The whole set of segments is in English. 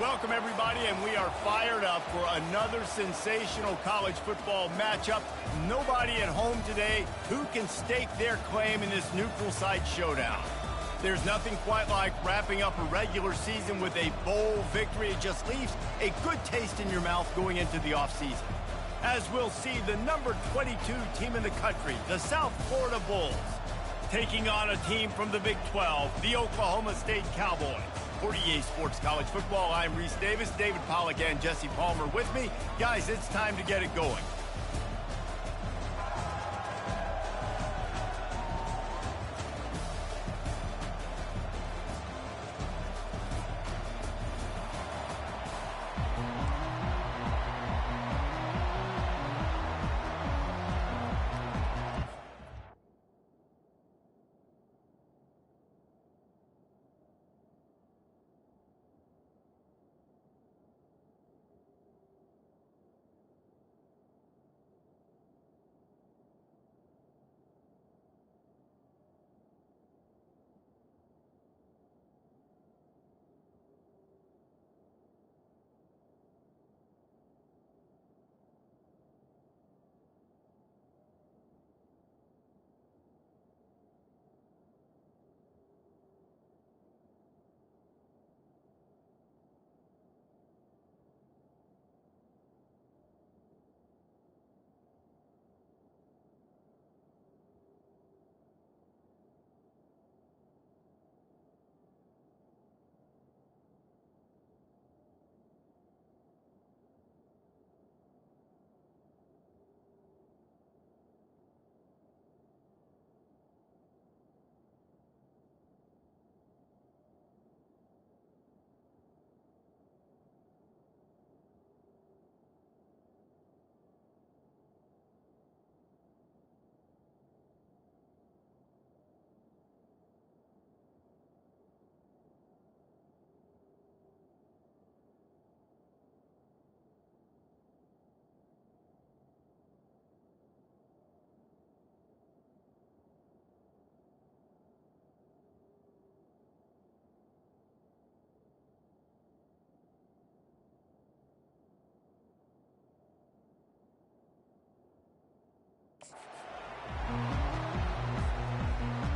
Welcome, everybody, and we are fired up for another sensational college football matchup. Nobody at home today who can stake their claim in this neutral site showdown. There's nothing quite like wrapping up a regular season with a bowl victory. It just leaves a good taste in your mouth going into the offseason. As we'll see, the number 22 team in the country, the South Florida Bulls, taking on a team from the Big 12, the Oklahoma State Cowboys. For EA Sports College Football, I'm Reese Davis, David Pollack, and Jesse Palmer with me. Guys, it's time to get it going.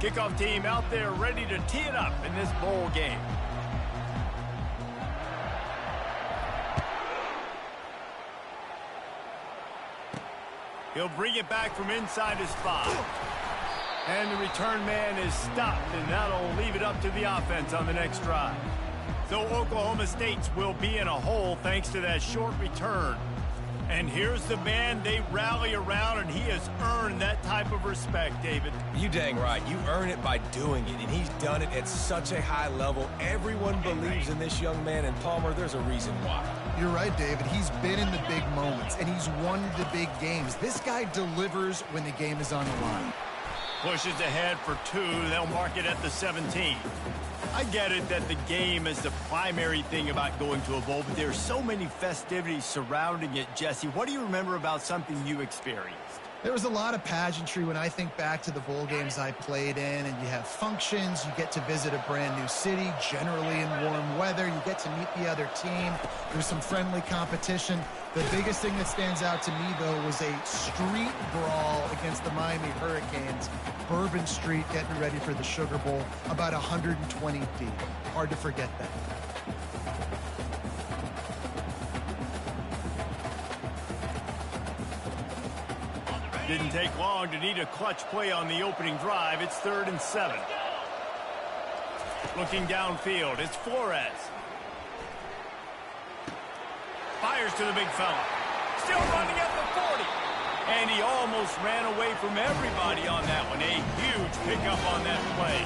Kickoff team out there ready to tee it up in this bowl game. He'll bring it back from inside his 5. And the return man is stopped, and that'll leave it up to the offense on the next drive. So Oklahoma State will be in a hole thanks to that short return. And here's the man they rally around, and he has earned that type of respect, David. You dang right. You earn it by doing it, and he's done it at such a high level. Everyone believes in this young man, and Palmer, there's a reason why. You're right, David. He's been in the big moments, and he's won the big games. This guy delivers when the game is on the line. Pushes ahead for 2. They'll mark it at the 17. I get it that the game is the primary thing about going to a bowl, but there's so many festivities surrounding it. Jesse, what do you remember about something you experienced? There was a lot of pageantry when I think back to the bowl games I played in, and you have functions, you get to visit a brand new city, generally in warm weather, you get to meet the other team, there's some friendly competition. The biggest thing that stands out to me, though, was a street brawl against the Miami Hurricanes. Bourbon Street getting ready for the Sugar Bowl, about 120 deep. Hard to forget that. Didn't take long to need a clutch play on the opening drive. It's 3rd and 7. Looking downfield, it's Flores. Fires to the big fella. Still running at the 40. And he almost ran away from everybody on that one. A huge pickup on that play.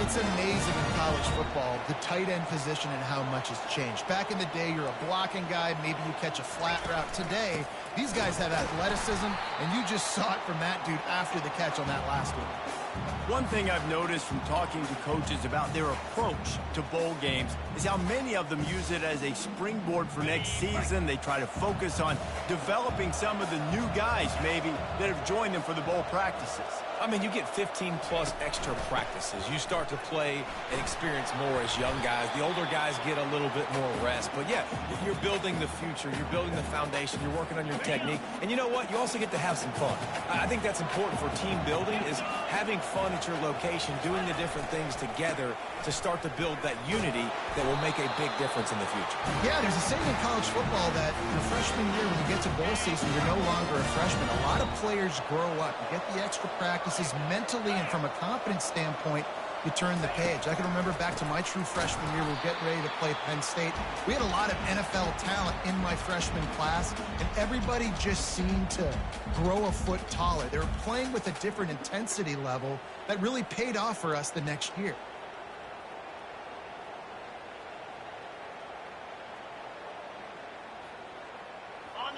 It's amazing in college football, the tight end position and how much has changed. Back in the day, you're a blocking guy, maybe you catch a flat route. Today, these guys have athleticism, and you just saw it from that dude after the catch on that last one. One thing I've noticed from talking to coaches about their approach to bowl games is how many of them use it as a springboard for next season. They try to focus on developing some of the new guys, maybe, that have joined them for the bowl practices. I mean, you get 15-plus extra practices. You start to play and experience more as young guys. The older guys get a little bit more rest. But, yeah, you're building the future. You're building the foundation. You're working on your technique. And you know what? You also get to have some fun. I think that's important for team building, is having fun at your location, doing the different things together to start to build that unity that will make a big difference in the future. Yeah, there's a saying in college football that your freshman year, when you get to bowl season, you're no longer a freshman. A lot of players grow up. You get the extra practices mentally, and from a confidence standpoint, you turn the page. I can remember back to my true freshman year, we were getting ready to play Penn State. We had a lot of NFL talent in my freshman class, and everybody just seemed to grow a foot taller. They were playing with a different intensity level that really paid off for us the next year.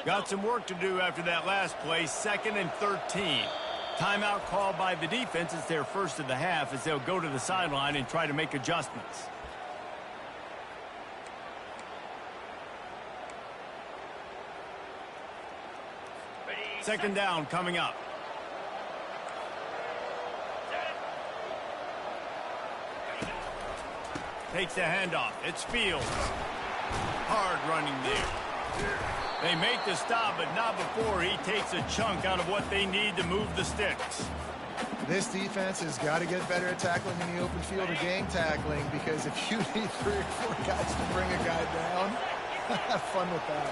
Got some work to do after that last play, 2nd and 13. Timeout called by the defense. It's their first of the half as they'll go to the sideline and try to make adjustments. Second down coming up. Takes the handoff. It's Fields. Hard running there. They make the stop, but not before he takes a chunk out of what they need to move the sticks. This defense has got to get better at tackling in the open field or gang tackling, because if you need 3 or 4 guys to bring a guy down, have fun with that.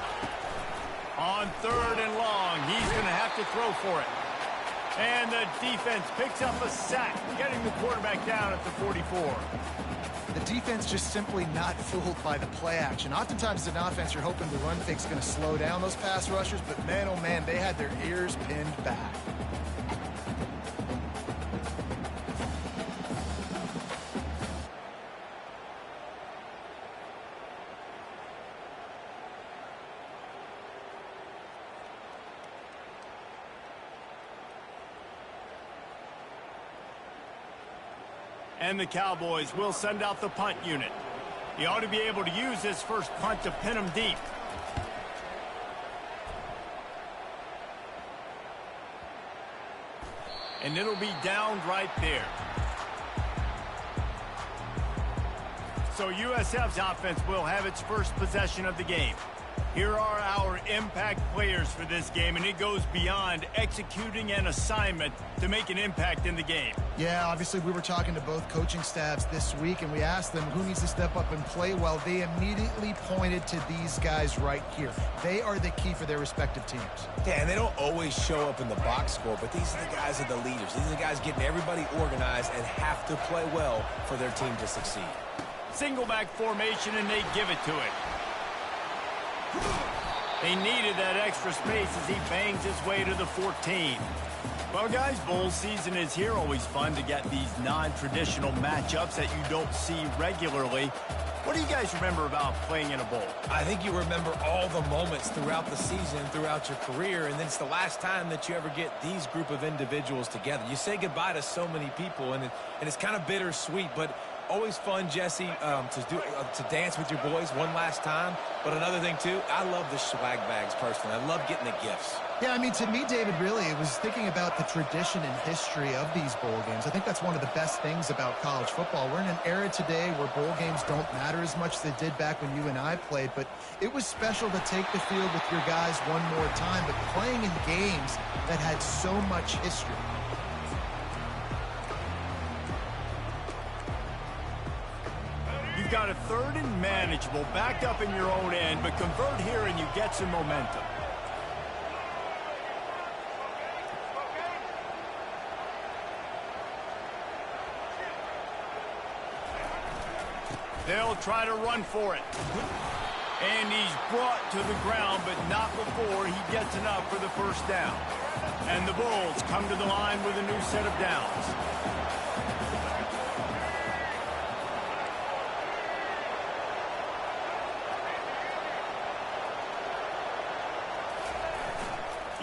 On 3rd and long, he's going to have to throw for it. And the defense picks up a sack, getting the quarterback down at the 44. The defense just simply not fooled by the play action. Oftentimes as an offense, you're hoping the run fake's going to slow down those pass rushers, but man, oh man, they had their ears pinned back. And the Cowboys will send out the punt unit. He ought to be able to use his first punt to pin him deep. And it'll be downed right there. So USF's offense will have its first possession of the game. Here are our impact players for this game, and it goes beyond executing an assignment to make an impact in the game. Yeah, obviously we were talking to both coaching staffs this week, and we asked them who needs to step up and play well. They immediately pointed to these guys right here. They are the key for their respective teams. Yeah, and they don't always show up in the box score, but these are the guys that are the leaders. These are the guys getting everybody organized and have to play well for their team to succeed. Single back formation, and they give it to it. They needed that extra space as he bangs his way to the 14. Well, guys, bowl season is here. Always fun to get these non-traditional matchups that you don't see regularly. What do you guys remember about playing in a bowl? I think you remember all the moments throughout the season, throughout your career, and then it's the last time that you ever get these group of individuals together. You say goodbye to so many people, and it's kind of bittersweet, but always fun, Jesse, to dance with your boys one last time. But another thing, too, I love the swag bags personally. I love getting the gifts. Yeah, I mean, to me, David, really, it was thinking about the tradition and history of these bowl games. I think that's one of the best things about college football. We're in an era today where bowl games don't matter as much as they did back when you and I played, but it was special to take the field with your guys one more time, but playing in games that had so much history. You've got a 3rd and manageable, backed up in your own end, but convert here and you get some momentum. They'll try to run for it. And he's brought to the ground, but not before he gets enough for the first down. And the Bulls come to the line with a new set of downs.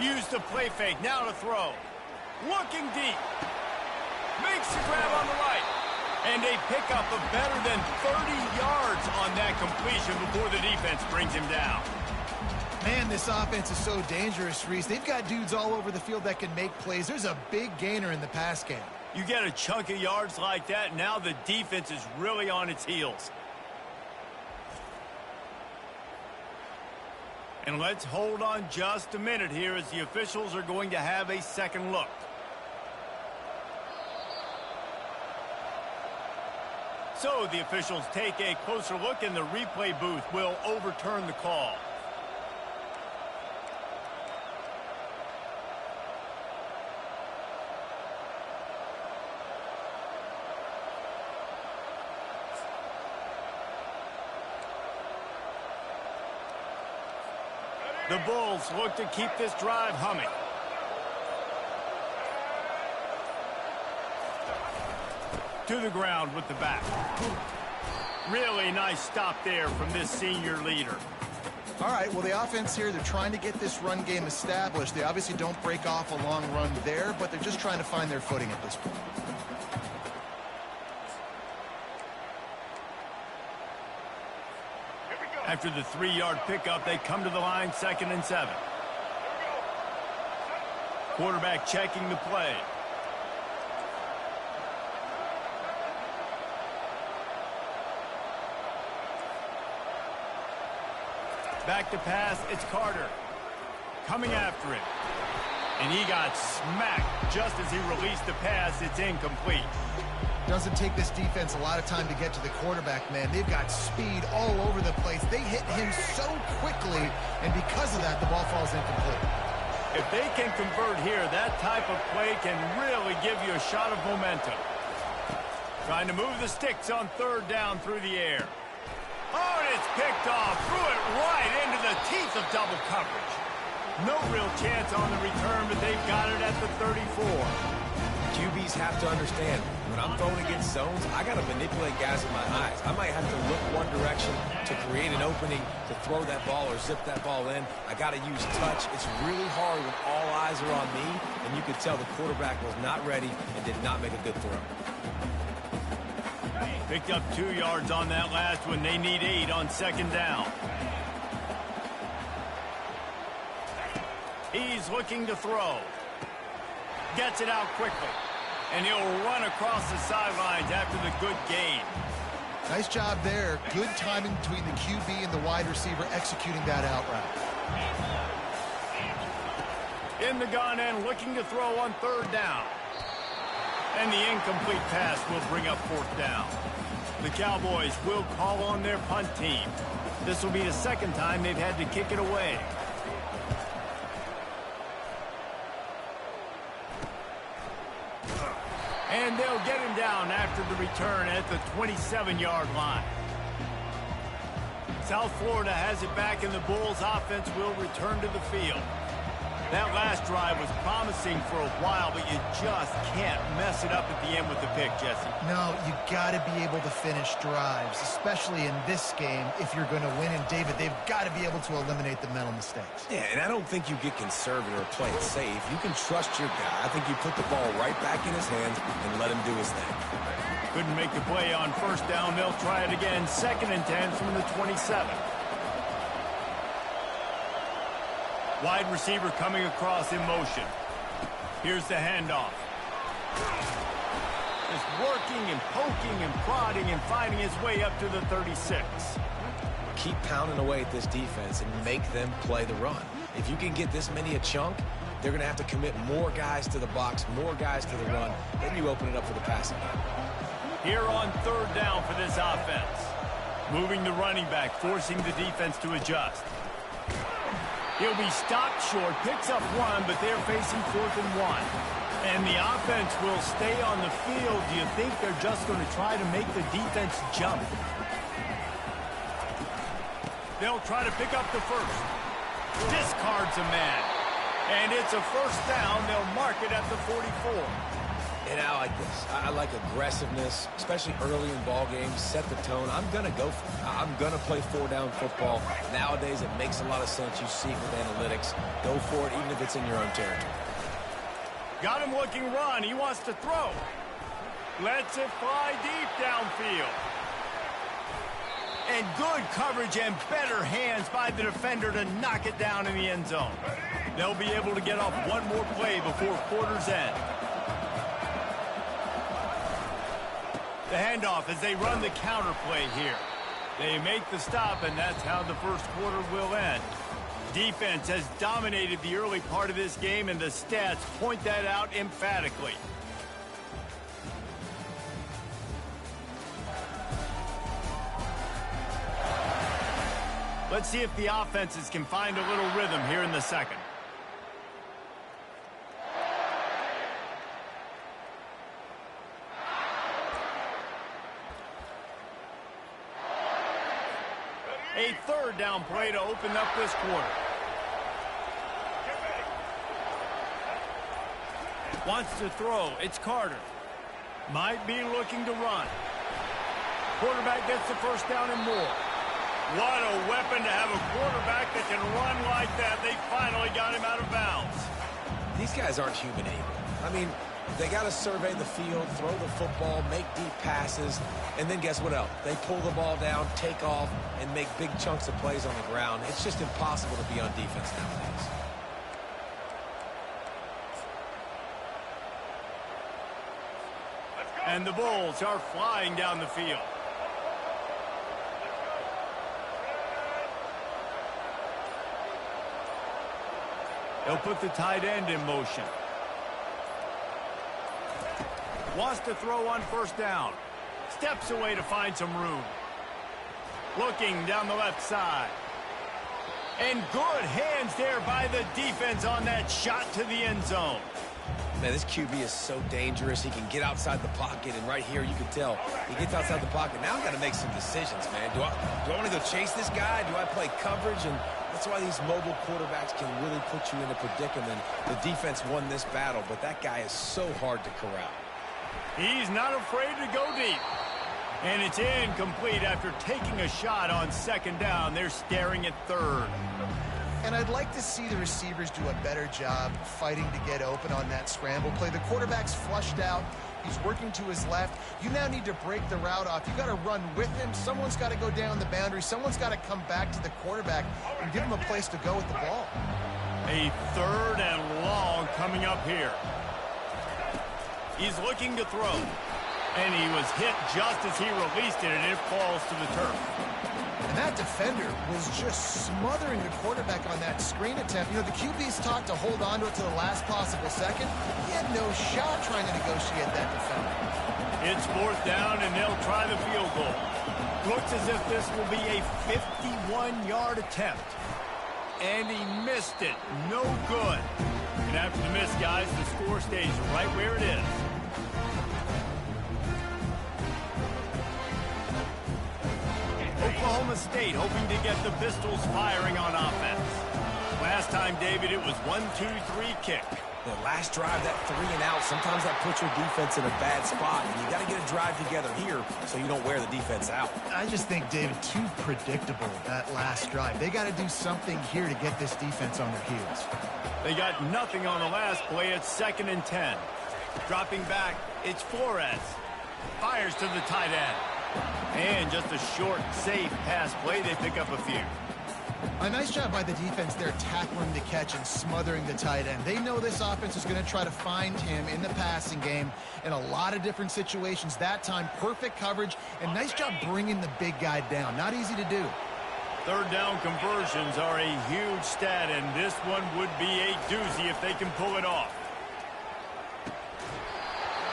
Use the play fake, now to throw. Looking deep. Makes the grab on the right. And a pickup of better than 30 yards on that completion before the defense brings him down. Man, this offense is so dangerous, Reese. They've got dudes all over the field that can make plays. There's a big gainer in the pass game. You get a chunk of yards like that, now the defense is really on its heels. And let's hold on just a minute here as the officials are going to have a second look. So the officials take a closer look, and the replay booth will overturn the call. The Bulls look to keep this drive humming. To the ground with the back. Really nice stop there from this senior leader. All right, well, the offense here, they're trying to get this run game established. They obviously don't break off a long run there, but they're just trying to find their footing at this point. After the 3-yard pickup, they come to the line, 2nd and 7. Quarterback checking the play. Back to pass, it's Carter. Coming after him. And he got smacked just as he released the pass. It's incomplete. Doesn't take this defense a lot of time to get to the quarterback, man. They've got speed all over the place. They hit him so quickly, and because of that, the ball falls incomplete. If they can convert here, that type of play can really give you a shot of momentum. Trying to move the sticks on 3rd down through the air. Oh, and it's picked off. Threw it right into the teeth of double coverage. No real chance on the return, but they've got it at the 34. QBs have to understand, when I'm throwing against zones, I got to manipulate guys with my eyes. I might have to look one direction to create an opening to throw that ball or zip that ball in. I got to use touch. It's really hard when all eyes are on me, and you could tell the quarterback was not ready and did not make a good throw. Picked up 2 yards on that last one. They need 8 on 2nd down. He's looking to throw. Gets it out quickly. And he'll run across the sidelines after the good gain. Nice job there. Good timing between the QB and the wide receiver executing that out route. In the gun and looking to throw on 3rd down. And the incomplete pass will bring up 4th down. The Cowboys will call on their punt team. This will be the 2nd time they've had to kick it away. And they'll get him down after the return at the 27-yard line. South Florida has it back, and the Bulls offense will return to the field. That last drive was promising for a while, but you just can't mess it up at the end with the pick, Jesse. No, you got to be able to finish drives, especially in this game if you're going to win. And, David, they've got to be able to eliminate the mental mistakes. Yeah, and I don't think you get conservative or play it safe. You can trust your guy. I think you put the ball right back in his hands and let him do his thing. Couldn't make the play on 1st down. They'll try it again. 2nd and 10 from the 27. Wide receiver coming across in motion. Here's the handoff. Just working and poking and prodding and finding his way up to the 36. Keep pounding away at this defense and make them play the run. If you can get this many a chunk, they're going to have to commit more guys to the box, more guys to the run. Then you open it up for the passing game. Here on 3rd down for this offense. Moving the running back, forcing the defense to adjust. He'll be stopped short, picks up 1, but they're facing 4th and 1. And the offense will stay on the field. Do you think they're just going to try to make the defense jump? They'll try to pick up the 1st. Discards a man. And it's a 1st down. They'll mark it at the 44. And I like this. I like aggressiveness, especially early in ball games. Set the tone. I'm going to go for it. I'm going to play 4-down football. Nowadays, it makes a lot of sense. You see it with analytics. Go for it, even if it's in your own territory. Got him looking run. He wants to throw. Lets it fly deep downfield. And good coverage and better hands by the defender to knock it down in the end zone. They'll be able to get off one more play before quarter's end. The handoff as they run the counter play here. They make the stop, and that's how the first quarter will end. Defense has dominated the early part of this game, and the stats point that out emphatically. Let's see if the offenses can find a little rhythm here in the second. A third down play to open up this quarter. Wants to throw. It's Carter. Might be looking to run. Quarterback gets the first down and more. What a weapon to have a quarterback that can run like that. They finally got him out of bounds. These guys aren't human able. I mean, they got to survey the field, throw the football, make deep passes, and then guess what else? They pull the ball down, take off, and make big chunks of plays on the ground. It's just impossible to be on defense nowadays. And the Bulls are flying down the field. They'll put the tight end in motion. Wants to throw on first down. Steps away to find some room. Looking down the left side. And good hands there by the defense on that shot to the end zone. Man, this QB is so dangerous. He can get outside the pocket, and right here you can tell he gets outside the pocket. Now I've got to make some decisions, man. Do I want to go chase this guy? Do I play coverage? And that's why these mobile quarterbacks can really put you in a predicament. The defense won this battle, but that guy is so hard to corral. He's not afraid to go deep. And it's incomplete after taking a shot on second down. They're staring at third. And I'd like to see the receivers do a better job fighting to get open on that scramble play. The quarterback's flushed out. He's working to his left. You now need to break the route off. You got to run with him. Someone's got to go down the boundary. Someone's got to come back to the quarterback and give him a place to go with the ball. A third and long coming up here. He's looking to throw. And he was hit just as he released it, and it falls to the turf. And that defender was just smothering the quarterback on that screen attempt. You know, the QB's taught to hold on to it to the last possible second. He had no shot trying to negotiate that defender. It's fourth down, and they'll try the field goal. Looks as if this will be a 51-yard attempt. And he missed it. No good. And after the miss, guys, the score stays right where it is. Oklahoma State hoping to get the Pistols firing on offense. Last time, David, it was 1-2-3 kick. The last drive, that 3 and out, sometimes that puts your defense in a bad spot. And you got to get a drive together here so you don't wear the defense out. I just think, David, too predictable, that last drive. They got to do something here to get this defense on their heels. They got nothing on the last play. It's 2nd and 10. Dropping back, it's Flores. Fires to the tight end. And just a short, safe pass play. They pick up a few. A nice job by the defense there, tackling the catch and smothering the tight end. They know this offense is going to try to find him in the passing game in a lot of different situations. That time, perfect coverage, and nice job bringing the big guy down. Not easy to do. Third down conversions are a huge stat, and this one would be a doozy if they can pull it off.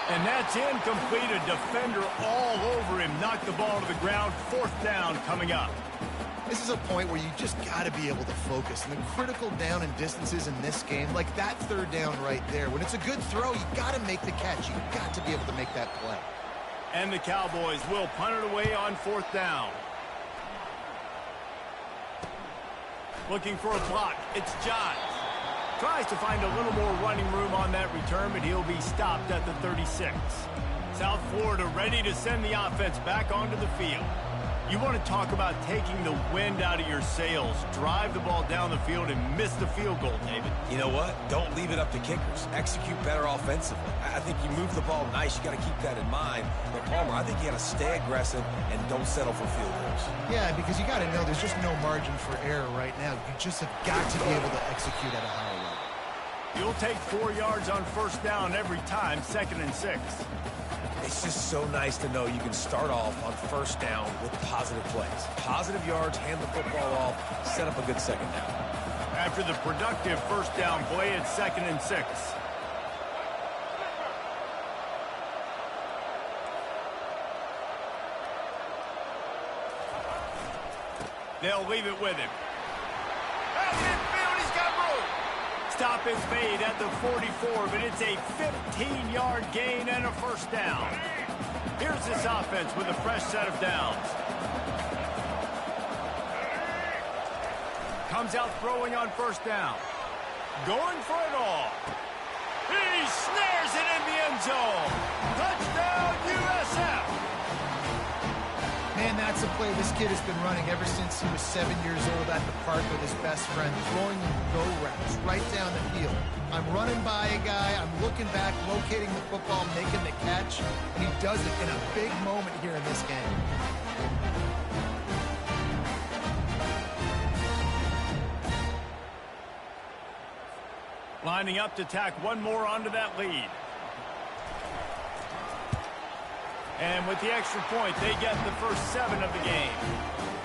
And that's incomplete. A defender all over him. Knocked the ball to the ground. Fourth down coming up. This is a point where you just got to be able to focus. And the critical down and distances in this game, like that third down right there, when it's a good throw, you got to make the catch. You got to be able to make that play. And the Cowboys will punt it away on fourth down. Looking for a block. It's Johns. Tries to find a little more running room on that return, but he'll be stopped at the 36. South Florida ready to send the offense back onto the field. You want to talk about taking the wind out of your sails. Drive the ball down the field and miss the field goal, David. You know what? Don't leave it up to kickers. Execute better offensively. I think you move the ball nice. You got to keep that in mind. But Palmer, I think you got to stay aggressive and don't settle for field goals. Yeah, because you got to know there's just no margin for error right now. You just have got to be able to execute at a higher level. You'll take 4 yards on first down every time, 2nd and 6. It's just so nice to know you can start off on first down with positive plays. Positive yards, hand the football off, set up a good second down. After the productive first down play, it's 2nd and 6. They'll leave it with him. Out midfield, he's got room. Stop is made at the 44, but it's a 15-yard gain and a first down. Here's this offense with a fresh set of downs. Comes out throwing on first down. Going for it all. He snares it in the end zone. Touchdown, USF. Man, that's a play this kid has been running ever since he was 7 years old at the park with his best friend, throwing go routes right down the field. I'm running by a guy, I'm looking back, locating the football, making the catch, and he does it in a big moment here in this game. Lining up to tack one more onto that lead. And with the extra point, they get the first 7 of the game.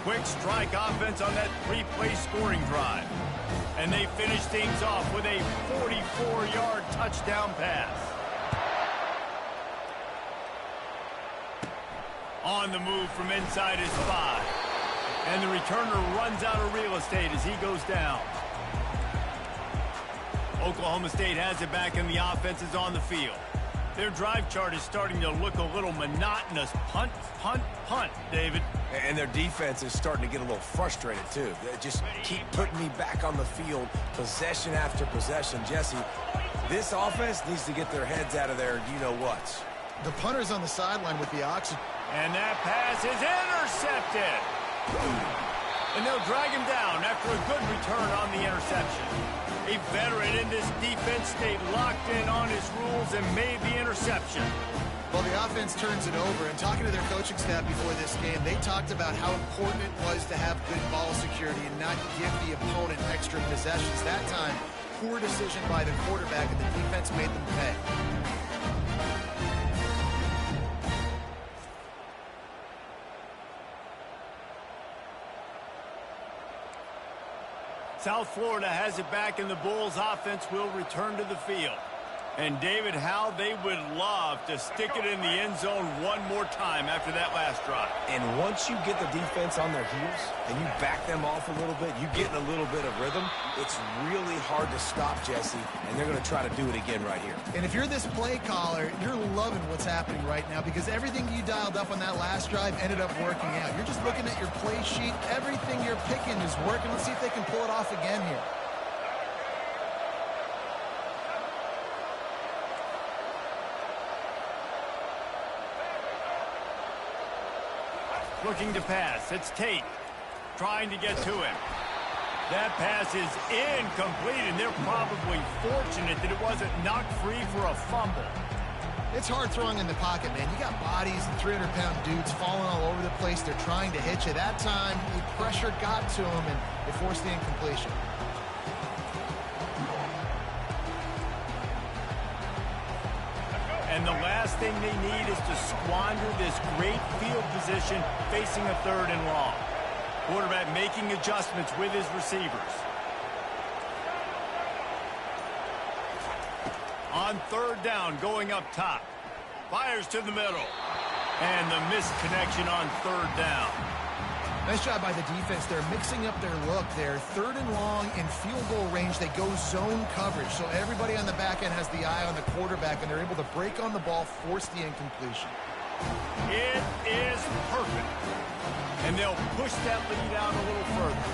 Quick strike offense on that 3-play scoring drive. And they finish things off with a 44-yard touchdown pass. On the move from inside his 5. And the returner runs out of real estate as he goes down. Oklahoma State has it back and the offense is on the field. Their drive chart is starting to look a little monotonous. Punt, punt, punt, David. And their defense is starting to get a little frustrated, too. They just keep putting me back on the field, possession after possession. Jesse, this offense needs to get their heads out of their you-know-whats. The punter's on the sideline with the oxygen. And that pass is intercepted. And they'll drag him down after a good return on the interception. A veteran in this defense stayed locked in on his rules and made the interception. Well, the offense turns it over, and talking to their coaching staff before this game, they talked about how important it was to have good ball security and not give the opponent extra possessions. That time, poor decision by the quarterback, and the defense made them pay. South Florida has it back, and the Bulls offense will return to the field. And David, how they would love to stick it in the end zone one more time after that last drive. And once you get the defense on their heels and you back them off a little bit, you get in a little bit of rhythm, it's really hard to stop, Jesse, and they're going to try to do it again right here. And if you're this play caller, you're loving what's happening right now because everything you dialed up on that last drive ended up working out. You're just looking at your play sheet. Everything you're picking is working. Let's see if they can pull it off again here. Looking to pass. It's Tate trying to get to him. That pass is incomplete, and they're probably fortunate that it wasn't knocked free for a fumble. It's hard throwing in the pocket, man. You got bodies and 300-pound dudes falling all over the place. They're trying to hit you. That time, the pressure got to him, and it forced the incompletion. And the last thing they need is to squander this great field position facing a 3rd and long. Quarterback making adjustments with his receivers. On 3rd down, going up top. Fires to the middle. And the missed connection on 3rd down. Nice job by the defense. They're mixing up their look there. 3rd and long in field goal range. They go zone coverage. So everybody on the back end has the eye on the quarterback, and they're able to break on the ball, force the incompletion. It is perfect. And they'll push that lead out a little further.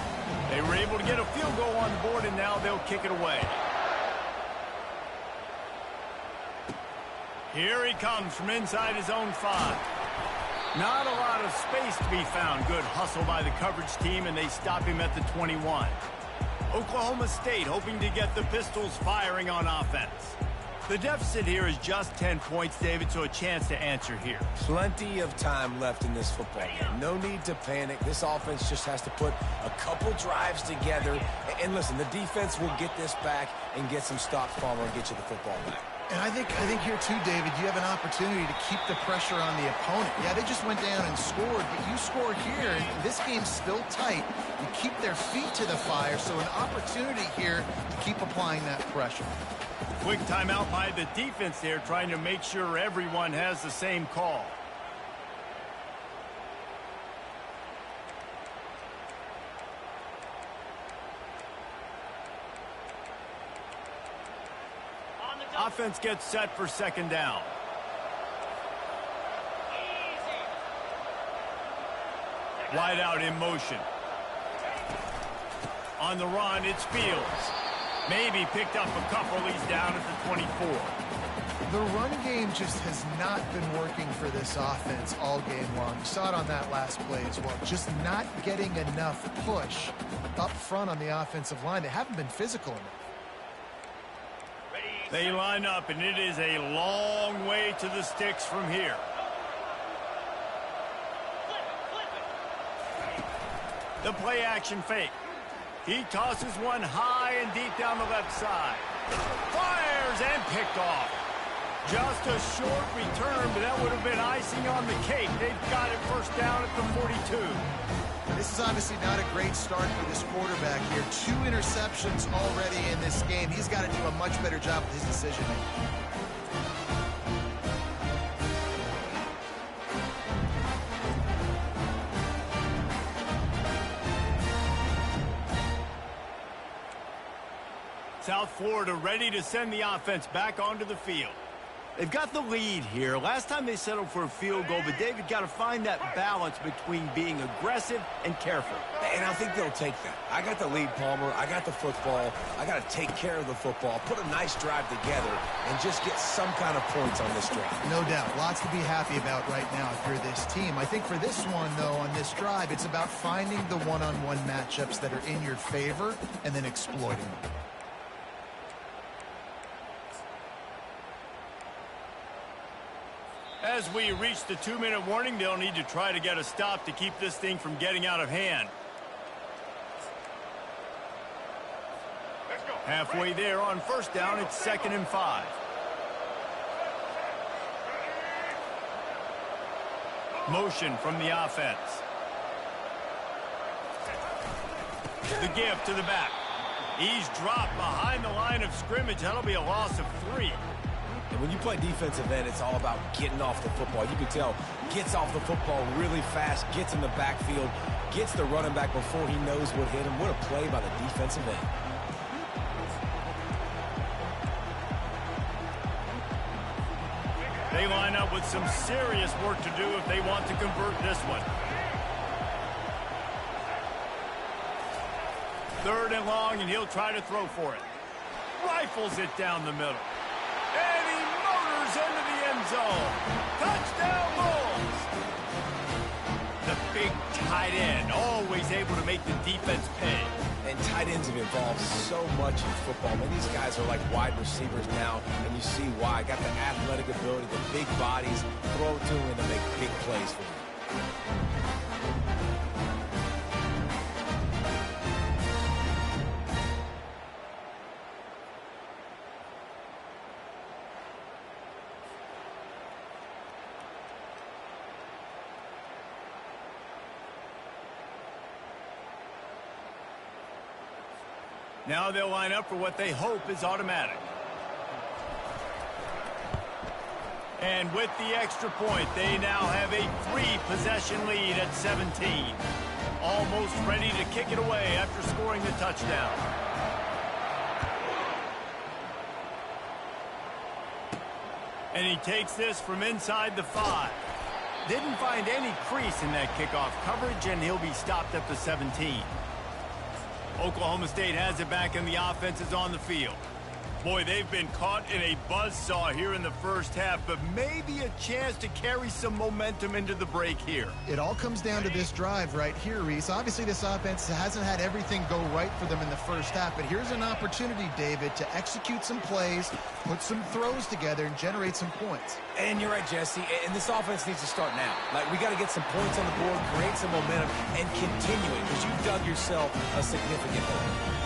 They were able to get a field goal on the board, and now they'll kick it away. Here he comes from inside his own 5. Not a lot of space to be found. Good hustle by the coverage team, and they stop him at the 21. Oklahoma State hoping to get the Pistols firing on offense. The deficit here is just 10 points, David, so a chance to answer here. Plenty of time left in this football game. No need to panic. This offense just has to put a couple drives together. And listen, the defense will get this back and get some stops, Palmer, and get you the football back. And I think here, too, David, you have an opportunity to keep the pressure on the opponent. Yeah, they just went down and scored, but you score here, and this game's still tight. You keep their feet to the fire, so an opportunity here to keep applying that pressure. Quick timeout by the defense there, trying to make sure everyone has the same call. Offense gets set for second down. Wide out in motion. On the run, it's Fields. Maybe picked up a couple. He's down at the 24. The run game just has not been working for this offense all game long. You saw it on that last play as well. Just not getting enough push up front on the offensive line. They haven't been physical enough. They line up, and it is a long way to the sticks from here. The play action fake. He tosses one high and deep down the left side. Fires and picked off. Just a short return, but that would have been icing on the cake. They've got it first down at the 42. This is obviously not a great start for this quarterback here. 2 interceptions already in this game. He's got to do a much better job with his decision-making. South Florida ready to send the offense back onto the field. They've got the lead here. Last time they settled for a field goal, but David got to find that balance between being aggressive and careful. And I think they'll take that. I got the lead, Palmer. I got the football. I got to take care of the football, put a nice drive together, and just get some kind of points on this drive. No doubt. Lots to be happy about right now if you're this team. I think for this one, though, on this drive, it's about finding the one-on-one matchups that are in your favor and then exploiting them. As we reach the 2-minute warning, they'll need to try to get a stop to keep this thing from getting out of hand. Halfway there on first down, it's 2nd and 5. Motion from the offense. The give to the back. He's dropped behind the line of scrimmage. That'll be a loss of 3. And when you play defensive end, it's all about getting off the football. You can tell, gets off the football really fast, gets in the backfield, gets the running back before he knows what hit him. What a play by the defensive end. They line up with some serious work to do if they want to convert this one. 3rd and long, and he'll try to throw for it. Rifles it down the middle. And he motors into the end zone. Touchdown, Bulls! The big tight end, always able to make the defense pay. And tight ends have evolved so much in football. Man, these guys are like wide receivers now, and you see why. Got the athletic ability, the big bodies, throw it to them, and they make big plays for them. Now they'll line up for what they hope is automatic. And with the extra point, they now have a 3-possession lead at 17. Almost ready to kick it away after scoring the touchdown. And he takes this from inside the 5. Didn't find any crease in that kickoff coverage, and he'll be stopped at the 17. Oklahoma State has it back, and the offense is on the field. Boy, they've been caught in a buzzsaw here in the first half, but maybe a chance to carry some momentum into the break here. It all comes down to this drive right here, Reese. Obviously, this offense hasn't had everything go right for them in the first half, but here's an opportunity, David, to execute some plays, put some throws together, and generate some points. And you're right, Jesse, and this offense needs to start now. Like, we got to get some points on the board, create some momentum, and continue it, because you've dug yourself a significant hole.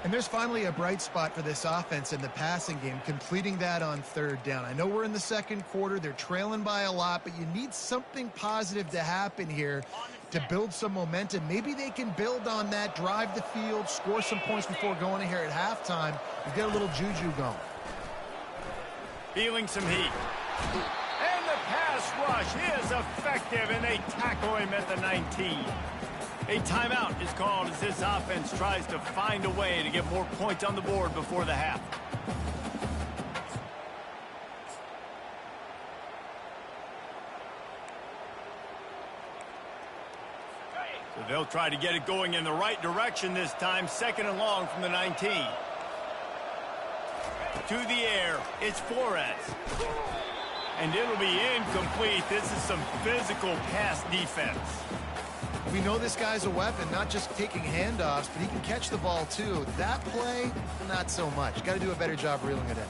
And there's finally a bright spot for this offense in the passing game, completing that on third down. I know we're in the second quarter. They're trailing by a lot, but you need something positive to happen here to build some momentum. Maybe they can build on that, drive the field, score some points before going in here at halftime, and get a little juju going. Feeling some heat. And the pass rush is effective, and they tackle him at the 19. A timeout is called as this offense tries to find a way to get more points on the board before the half. So they'll try to get it going in the right direction this time. Second and long from the 19. To the air, it's Flores. And it'll be incomplete. This is some physical pass defense. We know this guy's a weapon, not just taking handoffs, but he can catch the ball too. That play, not so much. Got to do a better job reeling it in.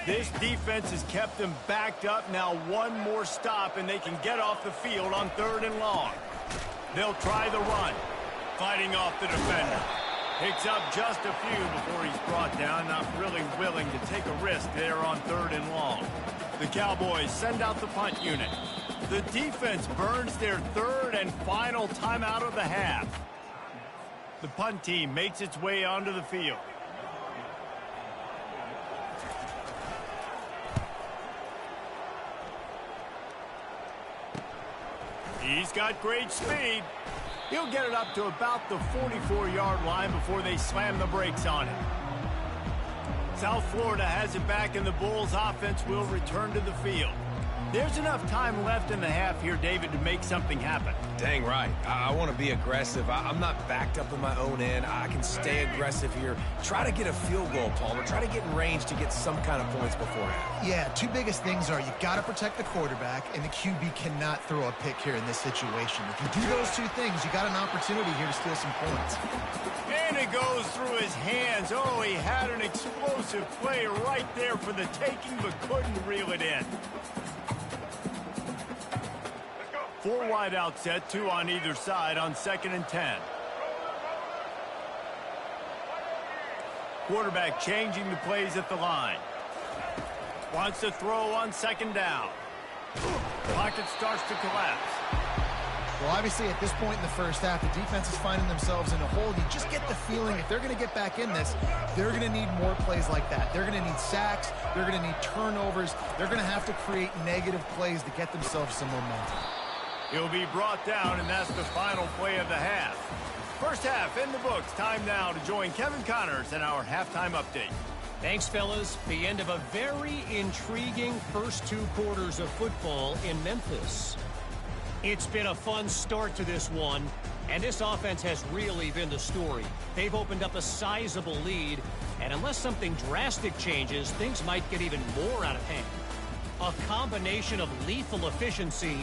This defense has kept them backed up. Now one more stop, and they can get off the field on third and long. They'll try the run. Fighting off the defender. Picks up just a few before he's brought down. Not really willing to take a risk there on third and long. The Cowboys send out the punt unit. The defense burns their third and final timeout of the half. The punt team makes its way onto the field. He's got great speed. He'll get it up to about the 44-yard line before they slam the brakes on it. South Florida has it back, and the Bulls offense will return to the field. There's enough time left in the half here, David, to make something happen. Dang right. I want to be aggressive. I'm not backed up in my own end. I can stay aggressive here. Try to get a field goal, Palmer. Try to get in range to get some kind of points before half. Yeah, two biggest things are you got to protect the quarterback, and the QB cannot throw a pick here in this situation. If you do those two things, you got an opportunity here to steal some points. And it goes through his hands. Oh, he had an explosive play right there for the taking, but couldn't reel it in. 4 wide out set, 2 on either side on 2nd and 10. Quarterback changing the plays at the line. Wants to throw on 2nd down. Pocket starts to collapse. Well, obviously, at this point in the first half, the defense is finding themselves in a hole. You just get the feeling if they're going to get back in this, they're going to need more plays like that. They're going to need sacks. They're going to need turnovers. They're going to have to create negative plays to get themselves some momentum. He'll be brought down, and that's the final play of the half. First half in the books. Time now to join Kevin Connors in our halftime update. Thanks, fellas. The end of a very intriguing first 2 quarters of football in Memphis. It's been a fun start to this one, and this offense has really been the story. They've opened up a sizable lead, and unless something drastic changes, things might get even more out of hand. A combination of lethal efficiency,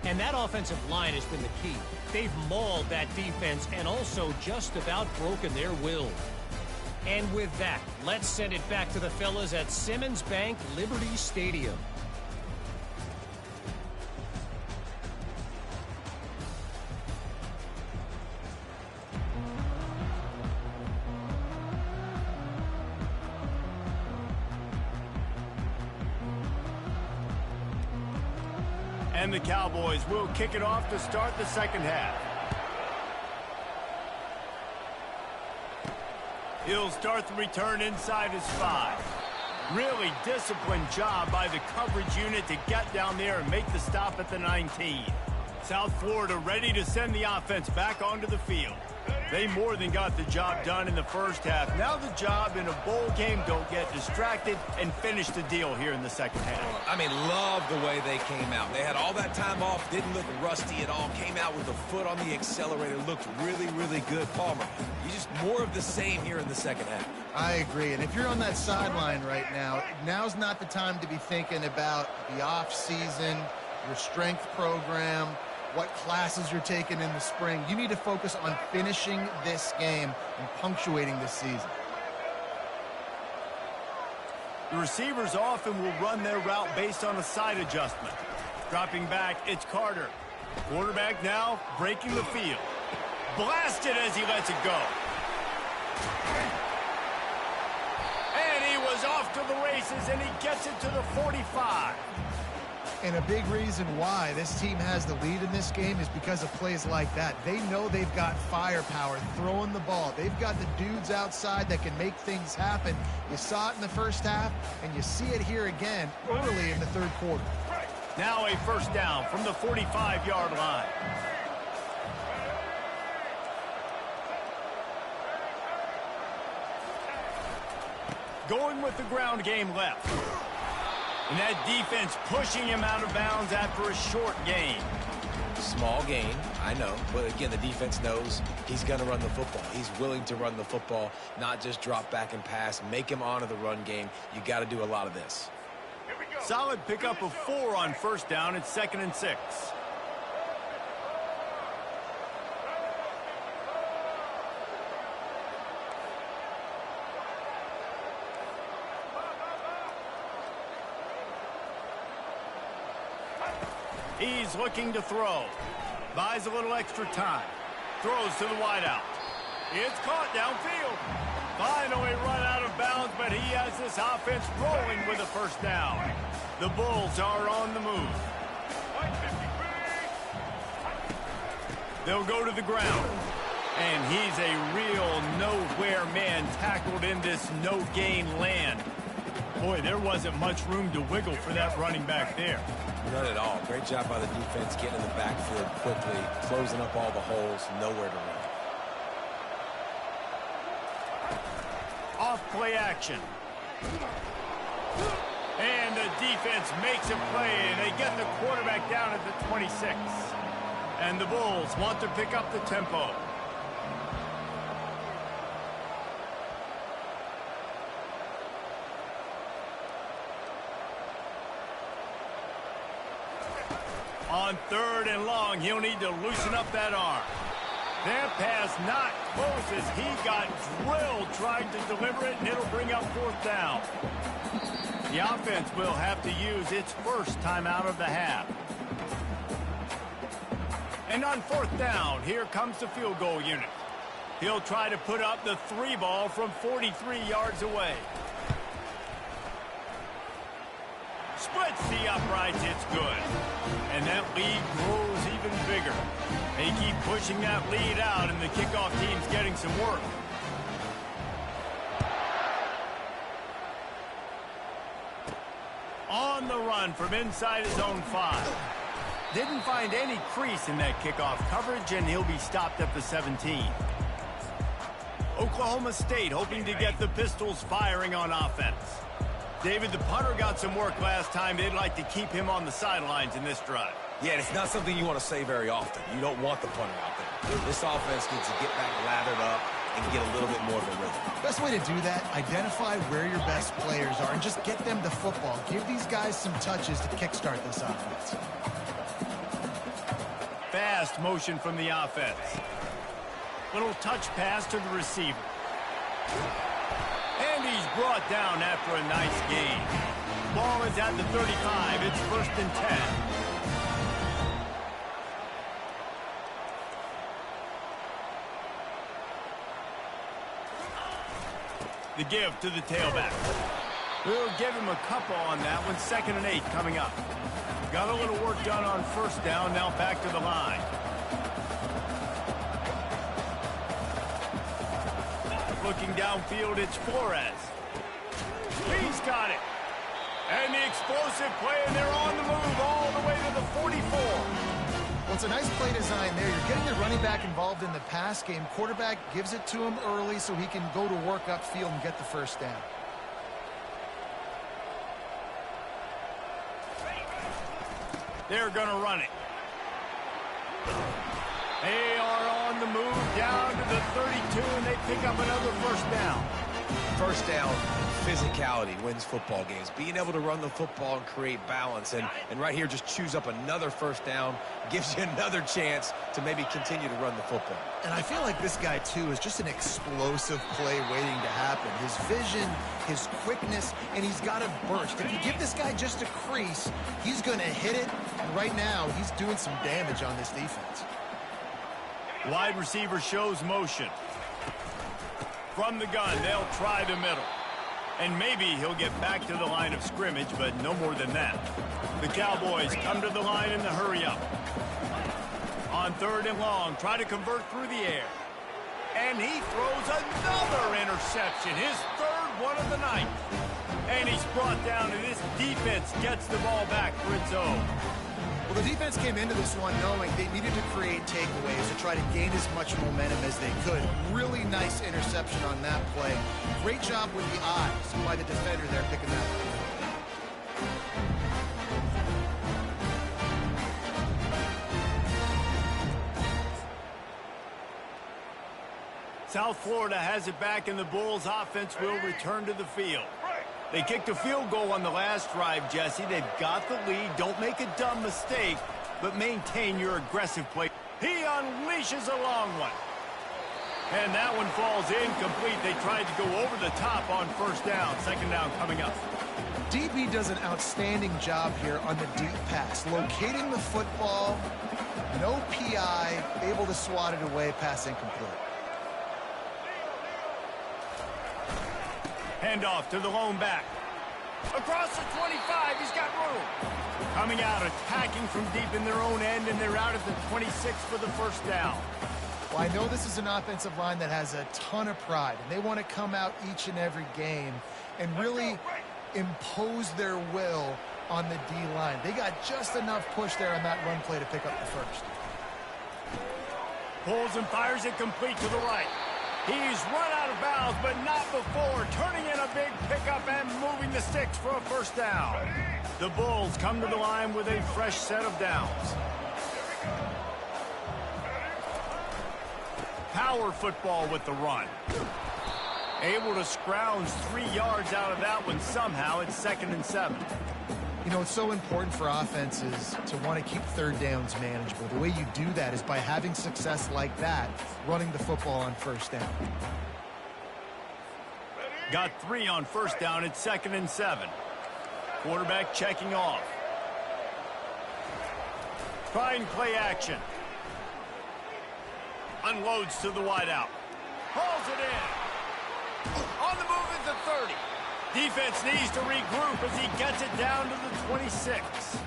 and that offensive line has been the key. They've mauled that defense and also just about broken their will. And with that, let's send it back to the fellas at Simmons Bank Liberty Stadium. And the Cowboys will kick it off to start the second half. He'll start the return inside his 5. Really disciplined job by the coverage unit to get down there and make the stop at the 19. South Florida ready to send the offense back onto the field. They more than got the job done in the first half. Now the job in a bowl game, don't get distracted and finish the deal here in the second half. I mean, love the way they came out. They had all that time off, didn't look rusty at all, came out with the foot on the accelerator, looked really, really good. Palmer, you just more of the same here in the second half. I agree. And if you're on that sideline right now, now's not the time to be thinking about the off season, your strength program, what classes you're taking in the spring. You need to focus on finishing this game and punctuating this season. The receivers often will run their route based on a side adjustment. Dropping back, it's Carter. Quarterback now breaking the field. Blasted as he lets it go. And he was off to the races, and he gets it to the 45. And a big reason why this team has the lead in this game is because of plays like that. They know they've got firepower throwing the ball. They've got the dudes outside that can make things happen. You saw it in the first half, and you see it here again early in the third quarter. Now a first down from the 45-yard line. Going with the ground game left. And that defense pushing him out of bounds after a short gain. Small gain, I know. But again, the defense knows he's going to run the football. He's willing to run the football, not just drop back and pass. Make him honor the run game. You got to do a lot of this. Solid pickup of 4 on first down. It's 2nd and 6. He's looking to throw. Buys a little extra time. Throws to the wideout. It's caught downfield. Finally run out of bounds, but he has this offense rolling with a first down. The Bulls are on the move. They'll go to the ground. And he's a real nowhere man tackled in this no-gain land. Boy, there wasn't much room to wiggle for that running back there. None at all. Great job by the defense getting in the backfield quickly, closing up all the holes, nowhere to run. Off play action. And the defense makes a play, and they get the quarterback down at the 26. And the Bulls want to pick up the tempo. On 3rd and long, he'll need to loosen up that arm. That pass not close as he got drilled trying to deliver it, and it'll bring up 4th down. The offense will have to use its first timeout of the half. And on 4th down, here comes the field goal unit. He'll try to put up the 3 ball from 43 yards away. Splits the uprights, it's good. And that lead grows even bigger. They keep pushing that lead out, and the kickoff team's getting some work. On the run from inside his own 5. Didn't find any crease in that kickoff coverage, and he'll be stopped at the 17. Oklahoma State hoping to get the Pistols firing on offense. David, the punter got some work last time. They'd like to keep him on the sidelines in this drive. Yeah, it's not something you want to say very often. You don't want the punter out there. This offense needs to get back lathered up and get a little bit more of a rhythm. Best way to do that, identify where your best players are and just get them the football. Give these guys some touches to kickstart this offense. Fast motion from the offense. Little touch pass to the receiver. And he's brought down after a nice gain. Ball is at the 35. It's 1st and 10. The give to the tailback. We'll give him a couple on that one. 2nd and 8 coming up. Got a little work done on 1st down. Now back to the line. Looking downfield, it's Flores. He's got it. And the explosive play, and they're on the move all the way to the 44. Well, it's a nice play design there. You're getting the running back involved in the pass game. Quarterback gives it to him early so he can go to work upfield and get the first down. They're going to run it. They are on the move down to the 32, and they pick up another first down. First down, physicality wins football games. Being able to run the football and create balance. And right here, just choose up another first down, gives you another chance to maybe continue to run the football. And I feel like this guy, too, is just an explosive play waiting to happen. His vision, his quickness, and he's got a burst. If you give this guy just a crease, he's going to hit it. And right now, he's doing some damage on this defense. Wide receiver shows motion. From the gun, they'll try the middle. And maybe he'll get back to the line of scrimmage, but no more than that. The Cowboys come to the line in the hurry-up. On 3rd and long, try to convert through the air. And he throws another interception, his 3rd one of the night. And he's brought down, and this defense gets the ball back for its own. Well, the defense came into this one knowing they needed to create takeaways to try to gain as much momentum as they could. Really nice interception on that play. Great job with the eyes by the defender there picking that up. South Florida has it back, and the Bulls offense will return to the field. They kicked a field goal on the last drive, Jesse. They've got the lead. Don't make a dumb mistake, but maintain your aggressive play. He unleashes a long one. And that one falls incomplete. They tried to go over the top on first down. 2nd down coming up. DB does an outstanding job here on the deep pass. Locating the football, no PI, able to swat it away, pass incomplete. Handoff to the lone back. Across the 25, he's got room. Coming out, attacking from deep in their own end, and they're out at the 26 for the first down. Well, I know this is an offensive line that has a ton of pride, and they want to come out each and every game and really impose their will on the D-line. They got just enough push there on that run play to pick up the first. Pulls and fires it complete to the right. He's run out of bounds, but not before. Turning in a big pickup and moving the sticks for a first down. The Bulls come to the line with a fresh set of downs. Power football with the run. Able to scrounge 3 yards out of that one somehow. It's 2nd and 7. You know, it's so important for offenses to want to keep 3rd downs manageable. The way you do that is by having success like that, running the football on first down. Got 3 on first down. It's 2nd and 7. Quarterback checking off. Trying play action. Unloads to the wideout. Hauls it in. On the move at the 30. Defense needs to regroup as he gets it down to the 26.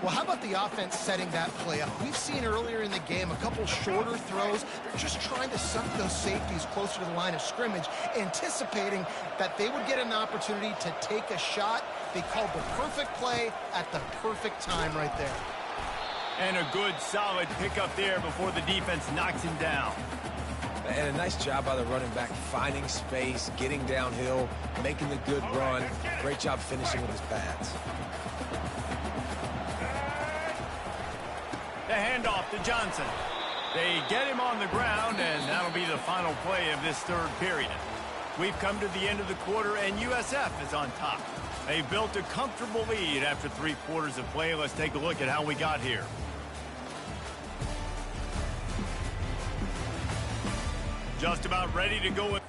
Well, how about the offense setting that play up? We've seen earlier in the game a couple shorter throws. They're just trying to suck those safeties closer to the line of scrimmage, anticipating that they would get an opportunity to take a shot. They called the perfect play at the perfect time right there. And a good, solid pickup there before the defense knocks him down. And a nice job by the running back, finding space, getting downhill, making the good run. Great job finishing with his pads. The handoff to Johnson. They get him on the ground, and that'll be the final play of this 3rd period. We've come to the end of the quarter, and USF is on top. They've built a comfortable lead after 3 quarters of play. Let's take a look at how we got here. Just about ready to go with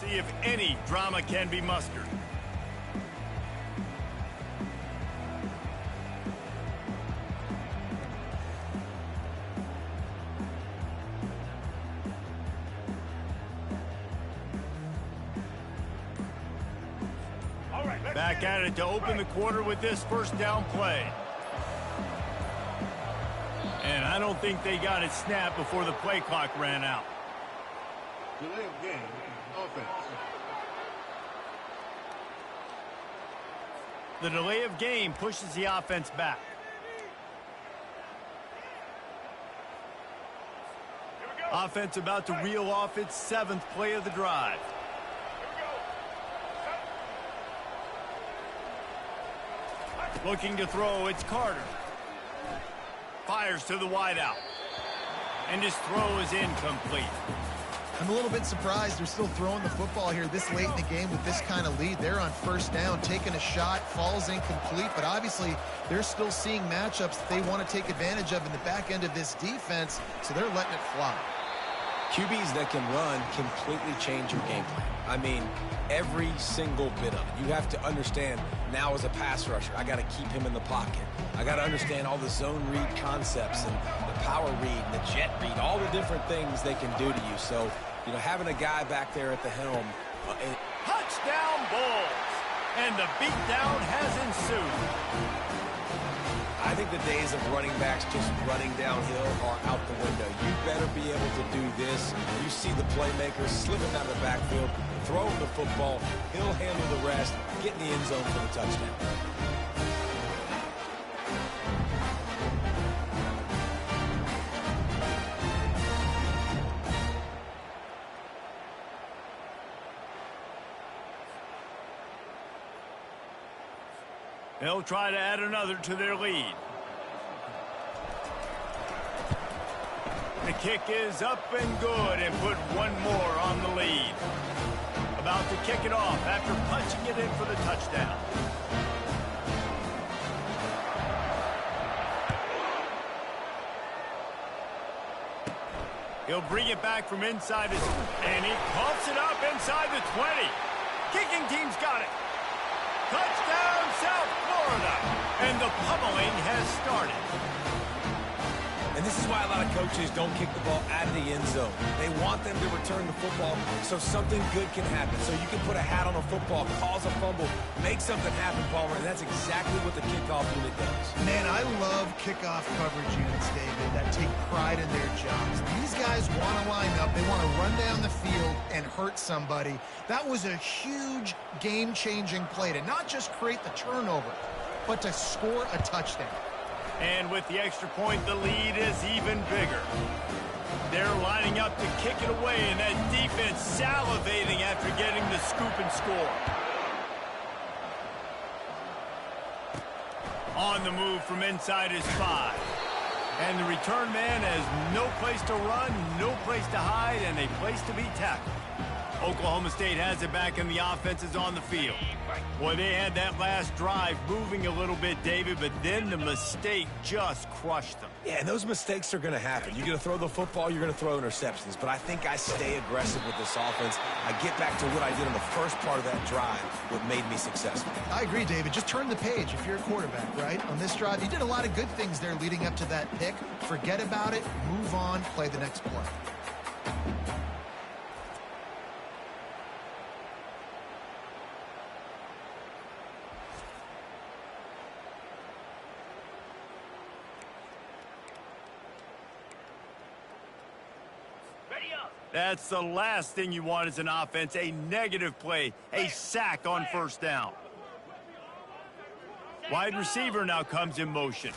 See if any drama can be mustered. Back at it to open the quarter with this first down play. And I don't think they got it snapped before the play clock ran out. Delay of game, offense. The delay of game pushes the offense back. Offense about to reel off its 7th play of the drive. Looking to throw, it's Carter. Fires to the wideout. And his throw is incomplete. I'm a little bit surprised they're still throwing the football here this late in the game with this kind of lead. They're on first down, taking a shot, falls incomplete, but obviously they're still seeing matchups that they want to take advantage of in the back end of this defense, so they're letting it fly. QBs that can run completely change your game plan. I mean, every single bit of it. You have to understand now as a pass rusher, I got to keep him in the pocket. I got to understand all the zone read concepts and the power read and the jet read, all the different things they can do to you. So, you know, having a guy back there at the helm. Touchdown Bulls! And the beatdown has ensued. I think the days of running backs just running downhill are out the window. You better be able to do this. You see the playmakers slipping out of the backfield, throw him the football, he'll handle the rest, get in the end zone for the touchdown. They'll try to add another to their lead. The kick is up and good and put one more on the lead. About to kick it off after punching it in for the touchdown. He'll bring it back from inside his, and he pumps it up inside the 20. Kicking team's got it. Touchdown, South Florida. And the pummeling has started. And this is why a lot of coaches don't kick the ball out of the end zone. They want them to return the football so something good can happen. So you can put a hat on a football, cause a fumble, make something happen, Palmer. And that's exactly what the kickoff unit does. Man, I love kickoff coverage units, David, that take pride in their jobs. These guys want to line up. They want to run down the field and hurt somebody. That was a huge game-changing play to not just create the turnover, but to score a touchdown. And with the extra point, the lead is even bigger. They're lining up to kick it away, and that defense salivating after getting the scoop and score. On the move from inside his 5. And the return man has no place to run, no place to hide, and a place to be tackled. Oklahoma State has it back, and the offense is on the field. Boy, they had that last drive moving a little bit, David, but then the mistake just crushed them. Yeah, and those mistakes are going to happen. You're going to throw the football, you're going to throw interceptions. But I think I stay aggressive with this offense. I get back to what I did in the first part of that drive, what made me successful. I agree, David. Just turn the page if you're a quarterback, right? On this drive, you did a lot of good things there leading up to that pick. Forget about it, move on, play the next play. That's the last thing you want as an offense, a negative play, a sack on first down. Wide receiver now comes in motion.